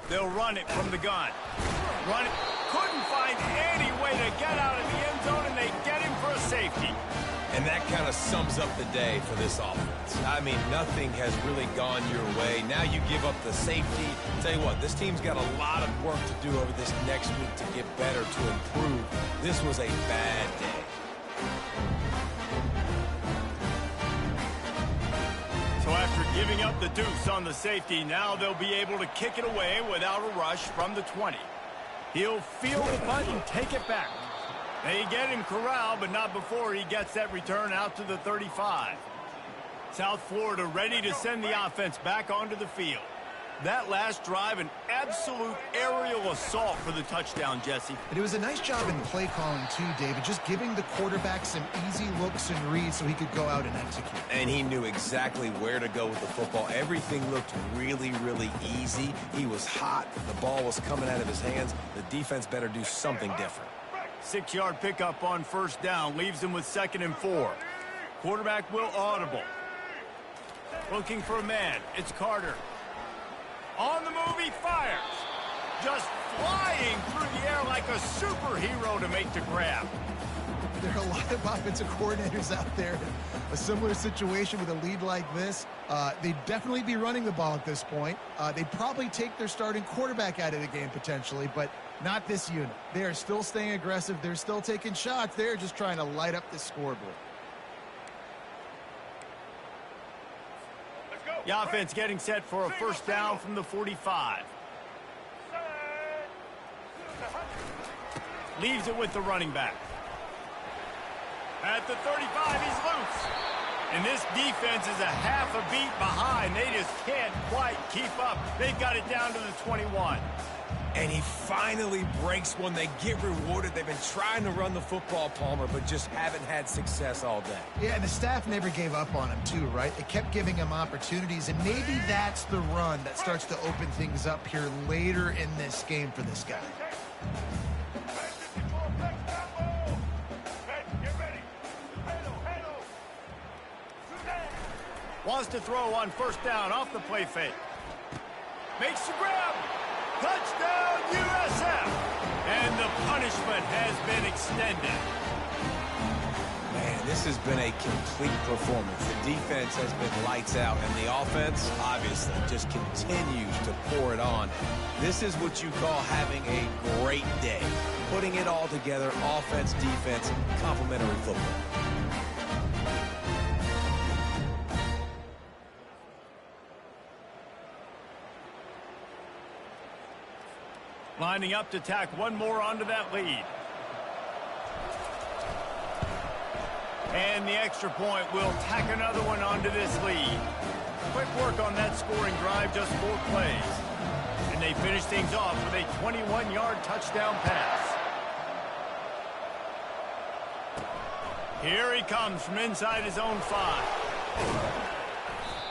They'll run it from the gun. Run it. Couldn't find any way to get out of the end zone, and they get him for a safety. And that kind of sums up the day for this offense. I mean, nothing has really gone your way. Now you give up the safety. Tell you what, this team's got a lot of work to do over this next week to get better, to improve. This was a bad day. So after giving up the deuce on the safety, now they'll be able to kick it away without a rush from the 20. He'll field the punt and take it back. They get him corralled, but not before he gets that return out to the 35. South Florida ready to send the offense back onto the field. That last drive, an absolute aerial assault for the touchdown, Jesse. And it was a nice job in play calling too, David, just giving the quarterback some easy looks and reads so he could go out and execute. And he knew exactly where to go with the football. Everything looked really, really easy. He was hot. The ball was coming out of his hands. The defense better do something different. 6-yard pickup on first down leaves him with 2nd and 4. Quarterback will audible. Looking for a man. It's Carter. On the move, he fires. Just flying through the air like a superhero to make the grab. There are a lot of offensive coordinators out there in a similar situation with a lead like this. They'd definitely be running the ball at this point. They'd probably take their starting quarterback out of the game potentially, but not this unit. They are still staying aggressive. They're still taking shots. They're just trying to light up the scoreboard. The offense getting set for a first down from the 45. Leaves it with the running back. At the 35, he's loose. And this defense is a half a beat behind. They just can't quite keep up. They've got it down to the 21. And he finally breaks one. They get rewarded. They've been trying to run the football, Palmer, but just haven't had success all day. Yeah, and the staff never gave up on him too, right? They kept giving him opportunities, and maybe that's the run that starts to open things up here later in this game for this guy. Wants to throw on first down off the play fake. Makes the grab. Touchdown, USF! And the punishment has been extended. Man, this has been a complete performance. The defense has been lights out, and the offense, obviously, just continues to pour it on. This is what you call having a great day. Putting it all together, offense, defense, complementary football. Lining up to tack one more onto that lead. And the extra point will tack another one onto this lead. Quick work on that scoring drive, just 4 plays. And they finish things off with a 21-yard touchdown pass. Here he comes from inside his own 5.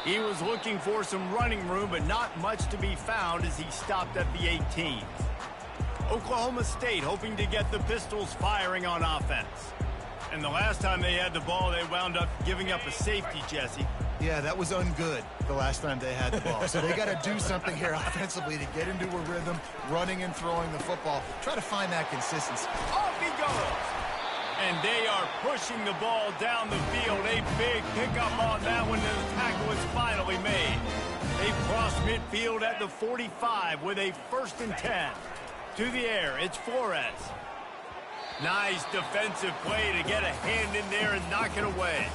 He was looking for some running room, but not much to be found as he stopped at the 18. Oklahoma State hoping to get the Pistols firing on offense. And the last time they had the ball, they wound up giving up a safety, Jesse. Yeah, that was ungood the last time they had the ball. So they got to do something here offensively to get into a rhythm, running and throwing the football. Try to find that consistency. Off he goes! And they are pushing the ball down the field. A big pickup on that one, and the tackle is finally made. They cross midfield at the 45 with a 1st and 10. To the air, it's Flores. Nice defensive play to get a hand in there and knock it away.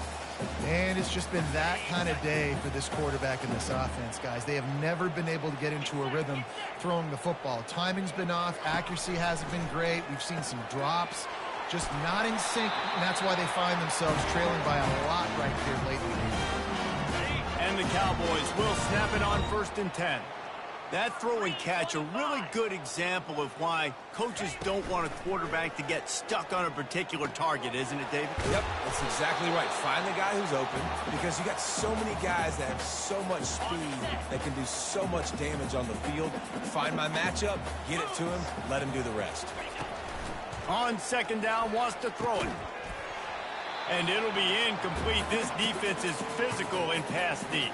And it's just been that kind of day for this quarterback and this offense, guys. They have never been able to get into a rhythm throwing the football. Timing's been off. Accuracy hasn't been great. We've seen some drops. Just not in sync, and that's why they find themselves trailing by a lot right here late in the game. And the Cowboys will snap it on 1st and 10. That throw and catch, a really good example of why coaches don't want a quarterback to get stuck on a particular target, isn't it, David? Yep, that's exactly right. Find the guy who's open, because you got so many guys that have so much speed that can do so much damage on the field. Find my matchup, get it to him, let him do the rest. On 2nd down, wants to throw it. And it'll be incomplete. This defense is physical in pass deep.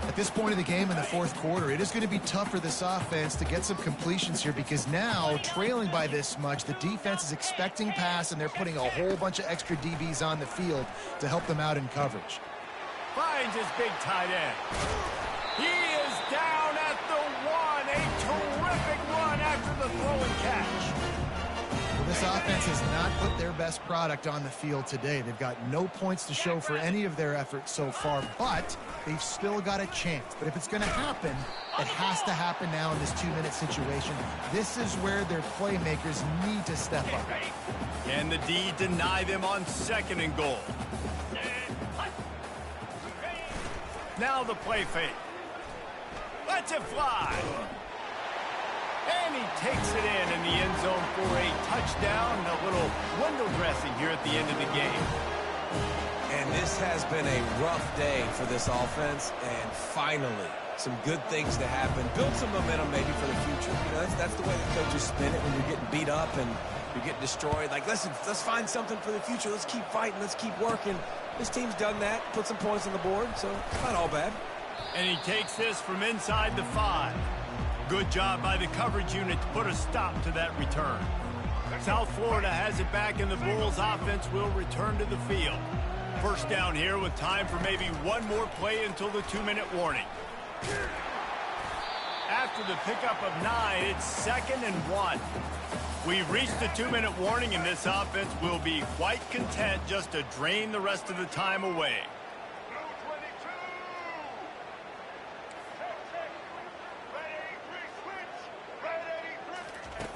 At this point of the game in the 4th quarter, it is going to be tough for this offense to get some completions here because now, trailing by this much, the defense is expecting pass, and they're putting a whole bunch of extra DBs on the field to help them out in coverage. Finds his big tight end. He is down at the 1. A terrific run after the throw and catch. Well, This offense has not put their best product on the field today. They've got no points to show for any of their efforts so far, but they've still got a chance. But if it's going to happen, it has to happen now in this 2-minute situation. This is where their playmakers need to step up. Can the D deny them on 2nd and goal? Now the play fake. Lets it fly. And he takes it in the end zone for a touchdown and a little window dressing here at the end of the game. And this has been a rough day for this offense, and finally, some good things to happen. Build some momentum maybe for the future. You know, that's the way the coaches spin it when you're getting beat up and you're getting destroyed. Like, listen, let's find something for the future. Let's keep fighting. Let's keep working. This team's done that, put some points on the board, so it's not all bad. And he takes this from inside the 5. Good job by the coverage unit to put a stop to that return. South Florida has it back, and the Bulls offense will return to the field. First down here with time for maybe one more play until the 2-minute warning. After the pickup of 9, it's 2nd and 1. We've reached the 2-minute warning, and this offense will be quite content just to drain the rest of the time away.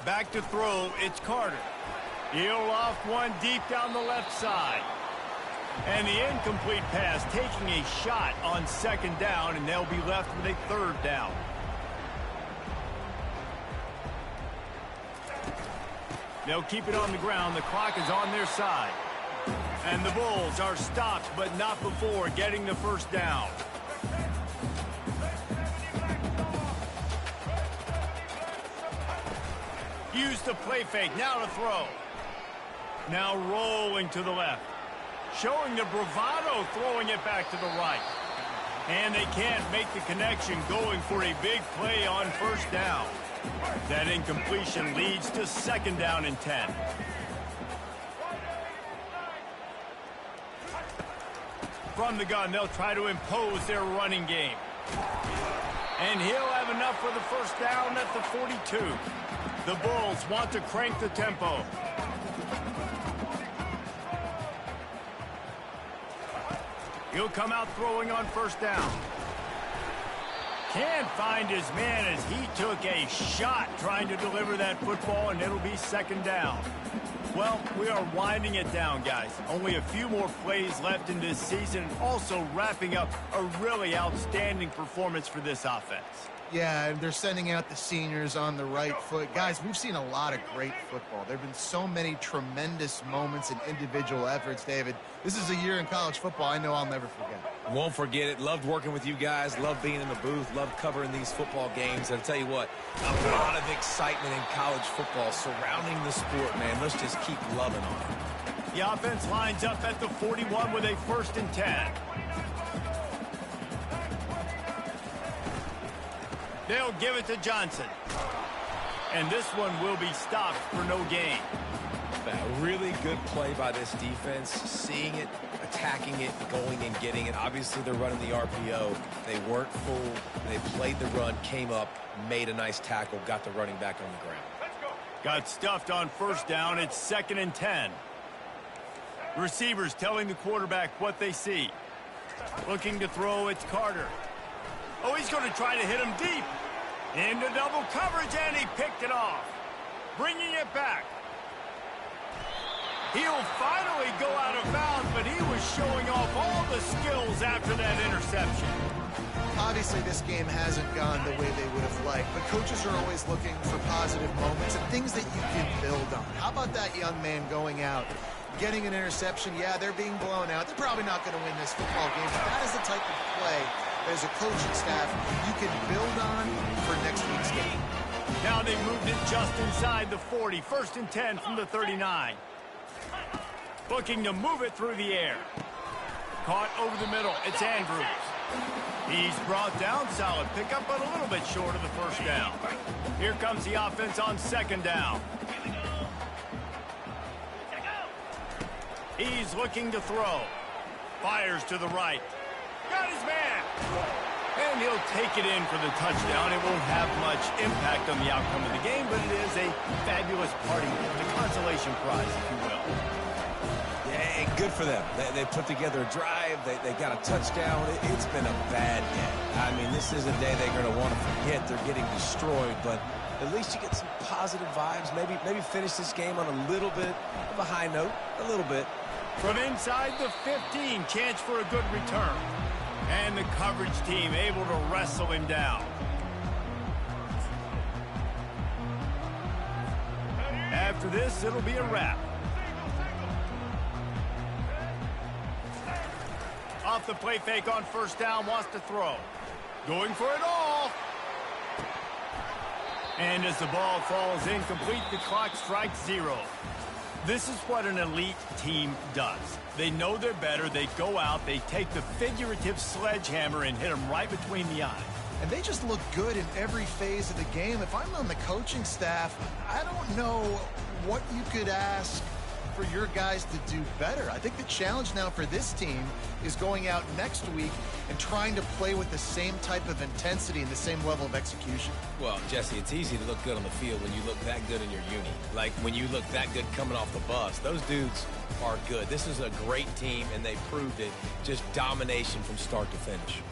Back to throw, it's Carter. He'll loft one deep down the left side. And the incomplete pass taking a shot on 2nd down, and they'll be left with a 3rd down. They'll keep it on the ground. The clock is on their side. And the Bulls are stopped, but not before getting the 1st down. Use the play fake, now to throw. Now rolling to the left. Showing the bravado, throwing it back to the right. And they can't make the connection, going for a big play on 1st down. That incompletion leads to 2nd down and 10. From the gun, they'll try to impose their running game. And he'll have enough for the 1st down at the 42. The Bulls want to crank the tempo. He'll come out throwing on 1st down. Can't find his man as he took a shot trying to deliver that football, and it'll be 2nd down. Well, we are winding it down, guys. Only a few more plays left in this season, also wrapping up a really outstanding performance for this offense. Yeah, and they're sending out the seniors on the right foot. Guys, we've seen a lot of great football. There have been so many tremendous moments and individual efforts, David. This is a year in college football I know I'll never forget. Won't forget it. Loved working with you guys. Loved being in the booth. Loved covering these football games. And I'll tell you what, a lot of excitement in college football surrounding the sport, man. Let's just keep loving on it. The offense lines up at the 41 with a 1st and 10. They'll give it to Johnson. And this one will be stopped for no gain. A really good play by this defense, seeing it, attacking it, going and getting it. Obviously, they're running the RPO. They weren't full. They played the run, came up, made a nice tackle, got the running back on the ground. Got stuffed on 1st down. It's 2nd and 10. Receivers telling the quarterback what they see. Looking to throw, it's Carter. Oh, he's going to try to hit him deep. Into double coverage, and he picked it off. Bringing it back. He'll finally go out of bounds, but he was showing off all the skills after that interception. Obviously, this game hasn't gone the way they would have liked, but coaches are always looking for positive moments and things that you can build on. How about that young man going out, getting an interception? Yeah, they're being blown out. They're probably not going to win this football game, but that is the type of play as a coaching staff you can build on for next week's game. Now they moved it just inside the 40. 1st and 10 from the 39. Looking to move it through the air. Caught over the middle. It's Andrews. He's brought down. Solid pickup, but a little bit short of the 1st down. Here comes the offense on 2nd down. He's looking to throw. Fires to the right. Got his man. And he'll take it in for the touchdown. It won't have much impact on the outcome of the game, but it is a fabulous parting gift, a consolation prize, if you will. Yeah, and good for them. They put together a drive. They got a touchdown. It's been a bad day. I mean, this is a day they're going to want to forget. They're getting destroyed, but at least you get some positive vibes. Maybe finish this game on a little bit of a high note, a little bit. From inside the 15, chance for a good return. And the coverage team able to wrestle him down. After this, it'll be a wrap. Off the play fake on first down, wants to throw. Going for it all. And as the ball falls incomplete, the clock strikes 0. This is what an elite team does. They know they're better. They go out. They take the figurative sledgehammer and hit them right between the eyes. And they just look good in every phase of the game. If I'm on the coaching staff, I don't know what you could ask for your guys to do better. I think the challenge now for this team is going out next week and trying to play with the same type of intensity and the same level of execution. Well, Jesse, it's easy to look good on the field when you look that good in your uni. Like when you look that good coming off the bus. Those dudes are good. This is a great team, and they proved it. Just domination from start to finish.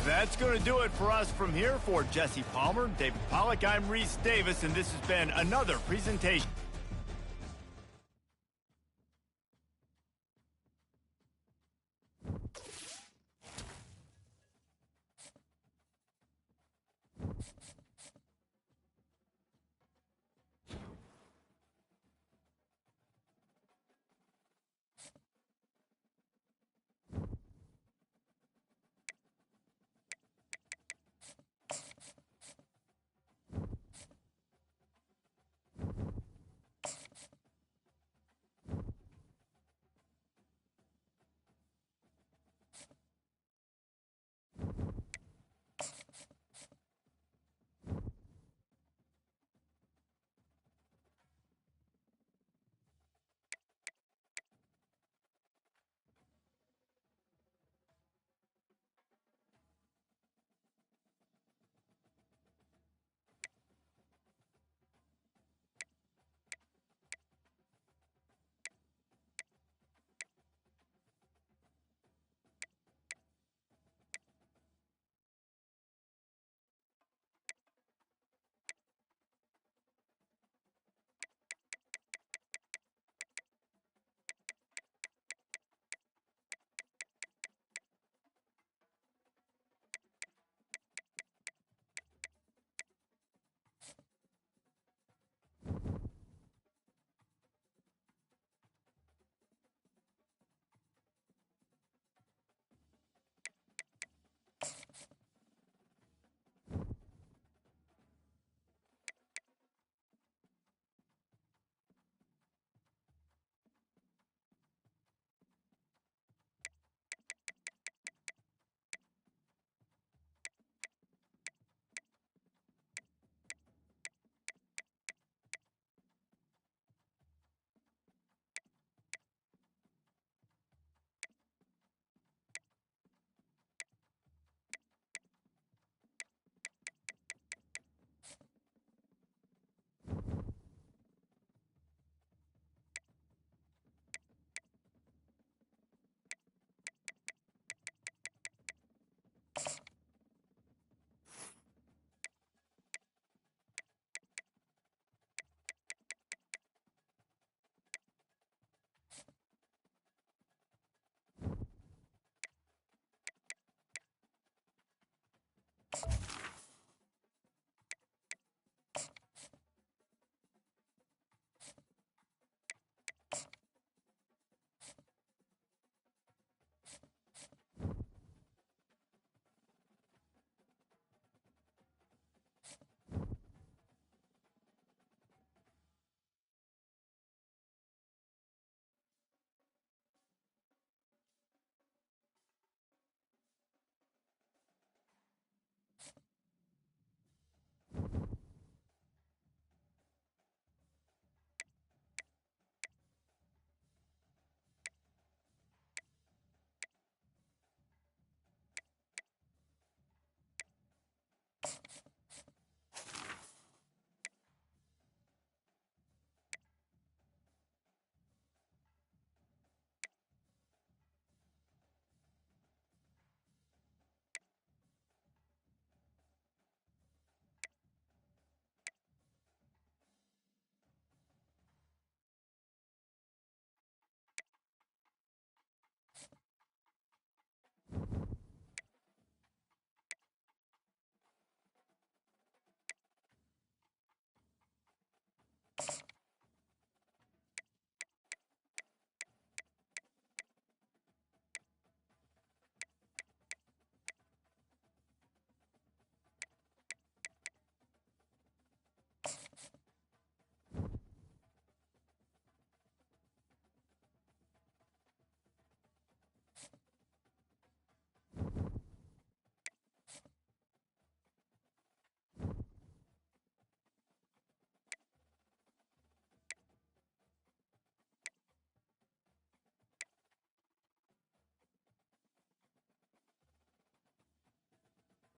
That's going to do it for us from here. For Jesse Palmer, David Pollack, I'm Reese Davis, and this has been another presentation